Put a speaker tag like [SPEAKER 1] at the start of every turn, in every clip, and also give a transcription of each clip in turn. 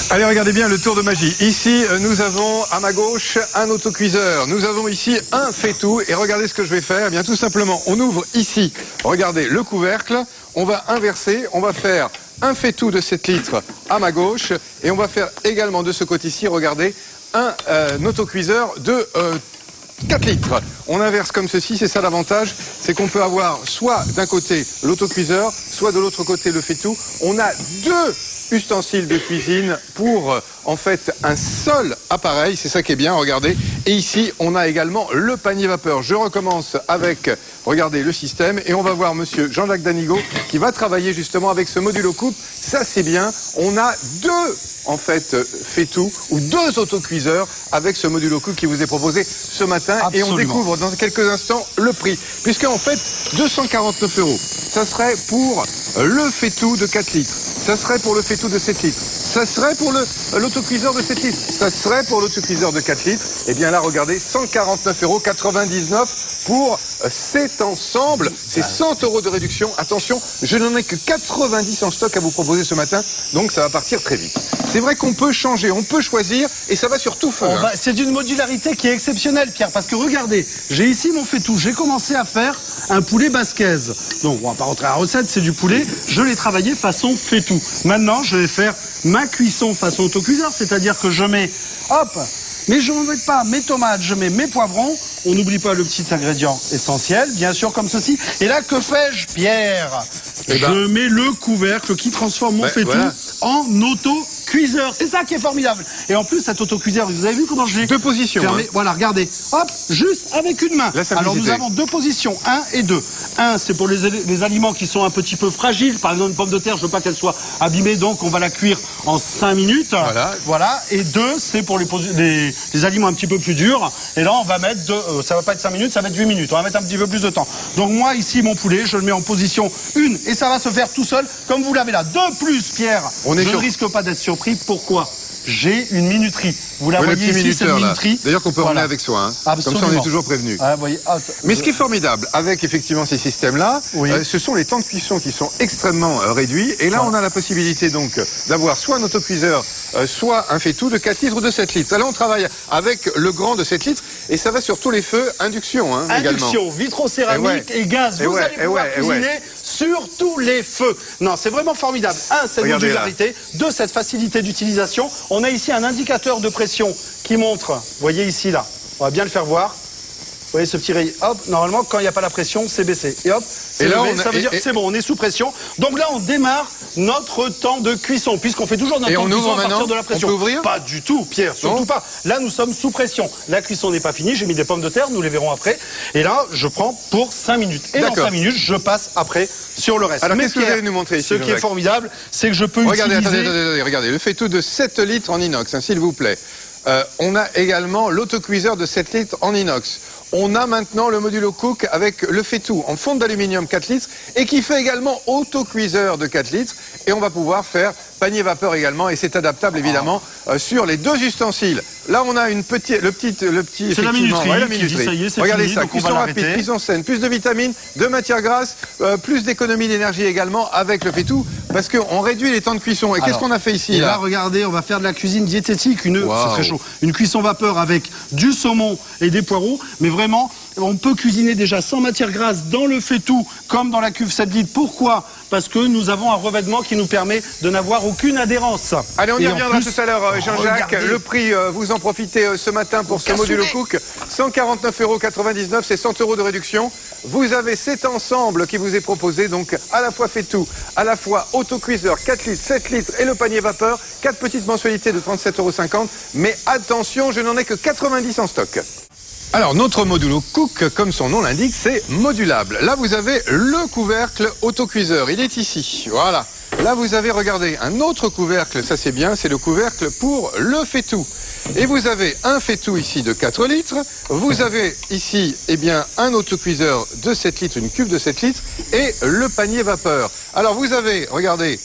[SPEAKER 1] Allez, regardez bien le tour de magie. Ici, nous avons à ma gauche un autocuiseur. Nous avons ici un fait-tout. Et regardez ce que je vais faire. Eh bien, tout simplement, on ouvre ici, regardez, le couvercle. On va inverser. On va faire un fait-tout de 7 litres à ma gauche. Et on va faire également de ce côté-ci, regardez, un autocuiseur de 4 litres. On inverse comme ceci, c'est ça l'avantage, c'est qu'on peut avoir soit d'un côté l'autocuiseur, soit de l'autre côté le fait-tout. On a deux ustensiles de cuisine pour en fait un seul appareil, c'est ça qui est bien, regardez. Et ici, on a également le panier vapeur. Je recommence avec, regardez, le système et on va voir monsieur Jean-Jacques Danigo qui va travailler justement avec ce modulo coupe. Ça, c'est bien. On a deux en fait fait-tout ou deux autocuiseurs avec ce modulo coupe qui vous est proposé ce matin. Absolument. Et on découvre dans quelques instants le prix. Puisque en fait, 249 €, ça serait pour le fait-tout de 4 litres. Ça serait pour le fait-tout de 7 litres. Ça serait pour l'autocuiseur de 7 litres. Ça serait pour l'autocuiseur de 4 litres. Et bien là, regardez, 149,99 € pour cet ensemble. C'est 100 € de réduction. Attention, je n'en ai que 90 en stock à vous proposer ce matin. Donc ça va partir très vite. C'est vrai qu'on peut changer, on peut choisir et ça va sur tout feu.
[SPEAKER 2] C'est d'une modularité qui est exceptionnelle, Pierre, parce que regardez, j'ai ici mon fait-tout. J'ai commencé à faire un poulet basquez. Donc on va pas rentrer à la recette, c'est du poulet. Je l'ai travaillé façon fait-tout. Maintenant, je vais faire ma cuisson façon autocuiseur, c'est-à-dire que je mets, hop, mais je ne mets pas mes tomates, je mets mes poivrons. On n'oublie pas le petit ingrédient essentiel, bien sûr, comme ceci. Et là, que fais-je, Pierre? Je mets le couvercle qui transforme mon fait-tout en autocuiseur. C'est ça qui est formidable. Et en plus, cet autocuiseur, vous avez vu comment je l'ai
[SPEAKER 1] deux positions.
[SPEAKER 2] Fermé. Voilà, regardez. Hop, juste avec une main. Alors, nous avons deux positions, 1 et 2. 1, c'est pour les aliments qui sont un petit peu fragiles. Par exemple, une pomme de terre, je veux pas qu'elle soit abîmée, donc on va la cuire en 5 minutes. Voilà. Et 2, c'est pour les aliments un petit peu plus durs. Et là, on va mettre, ça va pas être 5 minutes, ça va être 8 minutes. On va mettre un petit peu plus de temps. Donc moi, ici, mon poulet, je le mets en position 1 et ça va se faire tout seul, comme vous l'avez là. De plus, Pierre, je ne risque pas d'être surpris. Pourquoi? J'ai une minuterie. Vous la voyez ici, cette minuterie.
[SPEAKER 1] D'ailleurs qu'on peut emmener avec soi. Comme ça, on est toujours prévenu. Mais ce qui est formidable avec effectivement ces systèmes-là, ce sont les temps de cuisson qui sont extrêmement réduits. Et là, on a la possibilité donc d'avoir soit un autocuiseur, soit un fait-tout de 4 litres ou de 7 litres. Là, on travaille avec le grand de 7 litres et ça va sur tous les feux. Induction,
[SPEAKER 2] induction, vitrocéramique et gaz. Vous allez pouvoir cuisiner sur tous les feux. Non, c'est vraiment formidable. 1, cette modularité. 2, cette facilité d'utilisation. On a ici un indicateur de pression qui montre, vous voyez ici, là, on va bien le faire voir. Vous voyez ce petit rayon, hop, normalement, quand il n'y a pas la pression, c'est baissé. Et hop, c'est levé, ça veut dire c'est bon, on est sous pression. Donc là, on démarre notre temps de cuisson, puisqu'on fait toujours notre temps de cuisson à partir de la pression.
[SPEAKER 1] On peut ouvrir ?
[SPEAKER 2] Pas du tout, Pierre, surtout pas. Là, nous sommes sous pression. La cuisson n'est pas finie, j'ai mis des pommes de terre, nous les verrons après. Et là, je prends pour 5 minutes. Et dans 5 minutes, je passe après sur le reste.
[SPEAKER 1] Alors, qu'est-ce que vous allez nous montrer ici,
[SPEAKER 2] ce qui est formidable, c'est que je peux utiliser...
[SPEAKER 1] Regardez, le fait-tout de 7 litres en inox, s'il vous plaît. On a également l'autocuiseur de 7 litres en inox. On a maintenant le modulo cook avec le fait-tout en fonte d'aluminium 4 litres et qui fait également autocuiseur de 4 litres. Et on va pouvoir faire panier vapeur également et c'est adaptable évidemment sur les deux ustensiles. Là, on a le petit
[SPEAKER 2] c'est la minuterie.
[SPEAKER 1] Regardez ça, cuisson rapide, cuisson saine, plus de vitamines, de matières grasses, plus d'économie d'énergie également avec le fait-tout parce qu'on réduit les temps de cuisson. Et qu'est-ce qu'on a fait ici
[SPEAKER 2] là, regardez, on va faire de la cuisine diététique, c'est très chaud. Une cuisson vapeur avec du saumon et des poireaux, mais vraiment, on peut cuisiner déjà sans matière grasse dans le fait-tout comme dans la cuve 7 litres. Pourquoi? Parce que nous avons un revêtement qui nous permet de n'avoir aucune adhérence.
[SPEAKER 1] Allez, on y reviendra tout à l'heure, Jean-Jacques. Le prix, vous en profitez ce matin pour ce modulo cook. 149,99 €, c'est 100 € de réduction. Vous avez cet ensemble qui vous est proposé, donc à la fois fait-tout, à la fois autocuiseur, 4 litres, 7 litres et le panier vapeur. 4 petites mensualités de 37,50 €. Mais attention, je n'en ai que 90 en stock. Alors, notre modulo cook, comme son nom l'indique, c'est modulable. Là, vous avez le couvercle autocuiseur. Il est ici. Voilà. Là, vous avez, regardez, un autre couvercle. Ça, c'est bien. C'est le couvercle pour le fait-tout. Et vous avez un fait-tout ici de 4 litres. Vous avez ici, eh bien, un autocuiseur de 7 litres, une cuve de 7 litres. Et le panier vapeur. Alors, vous avez, regardez,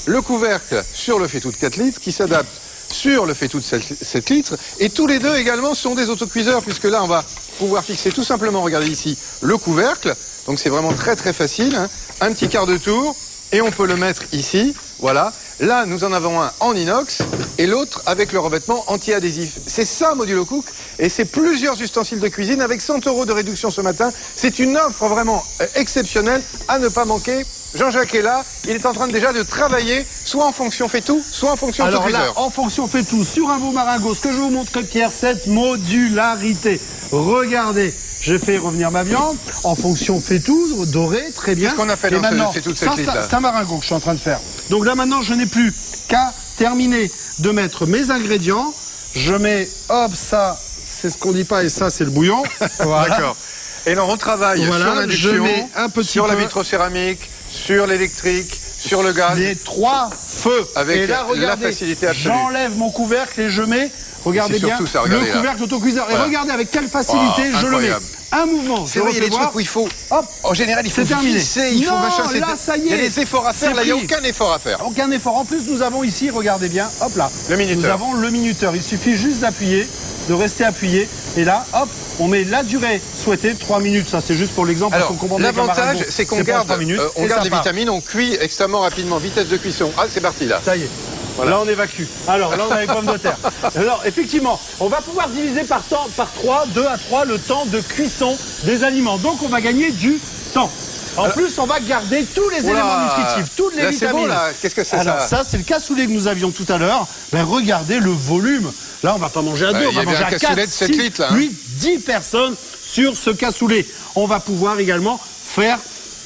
[SPEAKER 1] le couvercle sur le fait-tout de 4 litres qui s'adapte sur le fait-tout de 7 litres. Et tous les deux également sont des autocuiseurs, puisque là, on va pouvoir fixer tout simplement, regardez ici, le couvercle. Donc c'est vraiment très très facile. Un petit quart de tour. Et on peut le mettre ici, voilà. Là, nous en avons un en inox et l'autre avec le revêtement anti-adhésif. C'est ça, Modulo Cook, et c'est plusieurs ustensiles de cuisine avec 100 € de réduction ce matin. C'est une offre vraiment exceptionnelle à ne pas manquer. Jean-Jacques est là, il est en train déjà de travailler, soit en fonction fait tout, soit en fonction autocuiseur.
[SPEAKER 2] Alors là, en fonction fait tout, sur un beau maringot, ce que je vais vous montrer, Pierre, cette modularité. Regardez, je fais revenir ma viande, en fonction fait tout, doré, très bien.
[SPEAKER 1] Qu'est-ce qu'on a fait dans ce fait tout de cette liste-là ?
[SPEAKER 2] C'est un maringot que je suis en train de faire. Donc là maintenant, je n'ai plus qu'à terminer de mettre mes ingrédients. Je mets, hop, ça, c'est ce qu'on dit pas, et ça, c'est le bouillon. Voilà.
[SPEAKER 1] D'accord. Et là, on travaille
[SPEAKER 2] Voilà,
[SPEAKER 1] sur l'induction,
[SPEAKER 2] je mets un petit
[SPEAKER 1] sur la
[SPEAKER 2] peu.
[SPEAKER 1] vitrocéramique, sur l'électrique, sur le gaz.
[SPEAKER 2] Les 3 feux.
[SPEAKER 1] Avec
[SPEAKER 2] et là, regardez,
[SPEAKER 1] la facilité absolue.
[SPEAKER 2] j'enlève mon couvercle et je mets, regardez bien,
[SPEAKER 1] ça, regardez,
[SPEAKER 2] le couvercle autocuiseur.
[SPEAKER 1] Voilà.
[SPEAKER 2] Et regardez avec quelle facilité je le mets.
[SPEAKER 1] Incroyable.
[SPEAKER 2] Un mouvement.
[SPEAKER 1] C'est vrai, il y a des trucs où il faut.
[SPEAKER 2] Hop,
[SPEAKER 1] En général, il faut
[SPEAKER 2] c'est terminé.
[SPEAKER 1] visser, il faut
[SPEAKER 2] Non,
[SPEAKER 1] machin.
[SPEAKER 2] là, ça y est.
[SPEAKER 1] Il y a des efforts à faire,
[SPEAKER 2] C'est
[SPEAKER 1] là, il n'y a
[SPEAKER 2] pris.
[SPEAKER 1] aucun effort à faire.
[SPEAKER 2] aucun effort. En plus, nous avons ici, regardez bien, hop là.
[SPEAKER 1] Le minuteur.
[SPEAKER 2] Nous avons le minuteur. Il suffit juste d'appuyer, de rester appuyé. Et là, hop, on met la durée souhaitée, 3 minutes. Ça, c'est juste pour l'exemple.
[SPEAKER 1] Alors,
[SPEAKER 2] parce qu'on comprend bien qu'un
[SPEAKER 1] l'avantage,
[SPEAKER 2] maringot,
[SPEAKER 1] c'est qu'on
[SPEAKER 2] pas
[SPEAKER 1] garde,
[SPEAKER 2] 3 minutes,
[SPEAKER 1] on
[SPEAKER 2] et
[SPEAKER 1] garde
[SPEAKER 2] ça
[SPEAKER 1] les
[SPEAKER 2] part.
[SPEAKER 1] vitamines, on cuit extrêmement rapidement. Vitesse de cuisson. Ah, c'est parti, là.
[SPEAKER 2] Ça y est.
[SPEAKER 1] Voilà.
[SPEAKER 2] Là, on évacue. Alors, là, on a les pommes de terre. Alors, effectivement, on va pouvoir diviser par 3, 2 à 3, le temps de cuisson des aliments. Donc, on va gagner du temps. En plus, on va garder tous les éléments nutritifs, toutes les
[SPEAKER 1] Là, c'est
[SPEAKER 2] vitamines.
[SPEAKER 1] beau, là. Qu'est-ce que c'est,
[SPEAKER 2] Alors,
[SPEAKER 1] ça
[SPEAKER 2] c'est le cassoulet que nous avions tout à l'heure. Ben, regardez le volume. Là, on va pas manger à 2,
[SPEAKER 1] il
[SPEAKER 2] on
[SPEAKER 1] y
[SPEAKER 2] va
[SPEAKER 1] avait
[SPEAKER 2] manger
[SPEAKER 1] un
[SPEAKER 2] à 4,
[SPEAKER 1] cassoulet de 7
[SPEAKER 2] 6,
[SPEAKER 1] litres, là, hein.
[SPEAKER 2] 8, 10 personnes sur ce cassoulet. On va pouvoir également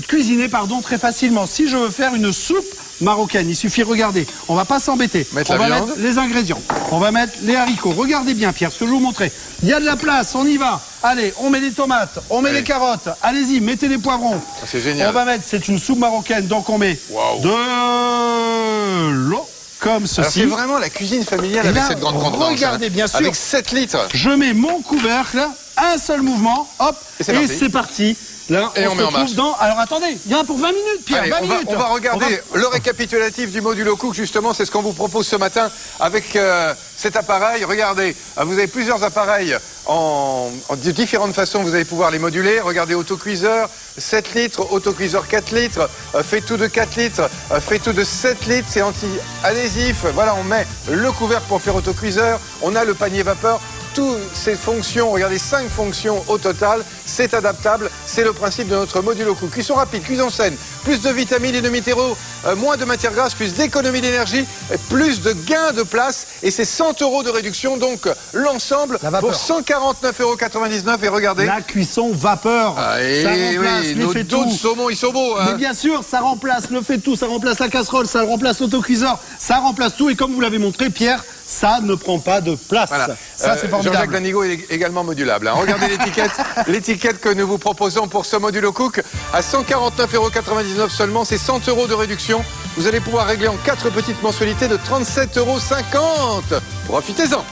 [SPEAKER 2] cuisiner très facilement. Si je veux faire une soupe marocaine, il suffit, regardez, on va pas s'embêter.
[SPEAKER 1] Mettre
[SPEAKER 2] On
[SPEAKER 1] la
[SPEAKER 2] va
[SPEAKER 1] viande.
[SPEAKER 2] mettre les ingrédients. On va mettre les haricots. Regardez bien, Pierre, ce que je vais vous montrer. Il y a de la place, on y va. Allez, on met les tomates, on met
[SPEAKER 1] Allez.
[SPEAKER 2] les carottes. Allez-y, mettez les poivrons.
[SPEAKER 1] C'est génial.
[SPEAKER 2] On va mettre, c'est une soupe marocaine, donc on met
[SPEAKER 1] Waouh.
[SPEAKER 2] de l'eau comme
[SPEAKER 1] Alors,
[SPEAKER 2] ceci.
[SPEAKER 1] c'est vraiment la cuisine familiale
[SPEAKER 2] Et
[SPEAKER 1] avec
[SPEAKER 2] là,
[SPEAKER 1] cette grande contenance.
[SPEAKER 2] regardez, bien sûr.
[SPEAKER 1] Avec 7 litres.
[SPEAKER 2] Je mets mon couvercle, un seul mouvement, hop,
[SPEAKER 1] Et c'est
[SPEAKER 2] et
[SPEAKER 1] parti.
[SPEAKER 2] c'est parti. Là,
[SPEAKER 1] Et on
[SPEAKER 2] se
[SPEAKER 1] met en
[SPEAKER 2] retrouve
[SPEAKER 1] marche.
[SPEAKER 2] dans... Alors attendez, il y en a pour 20 minutes, Pierre,
[SPEAKER 1] Allez,
[SPEAKER 2] 20 minutes.
[SPEAKER 1] on va regarder
[SPEAKER 2] On
[SPEAKER 1] le récapitulatif du Modulo Cook, justement, c'est ce qu'on vous propose ce matin avec cet appareil. Regardez, vous avez plusieurs appareils de différentes façons, vous allez pouvoir les moduler. Regardez, autocuiseur, 7 litres, autocuiseur 4 litres, fait tout de 4 litres, fait tout de 7 litres, c'est anti-adhésif. Voilà, on met le couvercle pour faire autocuiseur, on a le panier vapeur. Toutes ces fonctions, regardez, 5 fonctions au total, c'est adaptable, c'est le principe de notre Modulo Cook. Cuisson rapide, cuisson saine, plus de vitamines et de minéraux, moins de matières grasses, plus d'économie d'énergie, plus de gains de place, et c'est 100 € de réduction, donc l'ensemble
[SPEAKER 2] La vapeur.
[SPEAKER 1] pour 149,99 €. Et regardez,
[SPEAKER 2] La cuisson vapeur.
[SPEAKER 1] ah, et
[SPEAKER 2] Ça remplace
[SPEAKER 1] oui,
[SPEAKER 2] les
[SPEAKER 1] nos
[SPEAKER 2] fait
[SPEAKER 1] dos de
[SPEAKER 2] tout.
[SPEAKER 1] saumon, ils sont beaux, hein.
[SPEAKER 2] Mais bien sûr, ça remplace le fait tout, ça remplace la casserole, ça remplace l'autocuiseur, ça remplace tout. Et comme vous l'avez montré, Pierre, ça ne prend pas de place.
[SPEAKER 1] Voilà.
[SPEAKER 2] Ça, c'est formidable.
[SPEAKER 1] Jean-Jacques Danigo est également modulable, hein. Regardez l'étiquette, l'étiquette que nous vous proposons pour ce Modulo Cook à 149,99 € seulement, c'est 100 € de réduction. Vous allez pouvoir régler en 4 petites mensualités de 37,50 €. Profitez-en.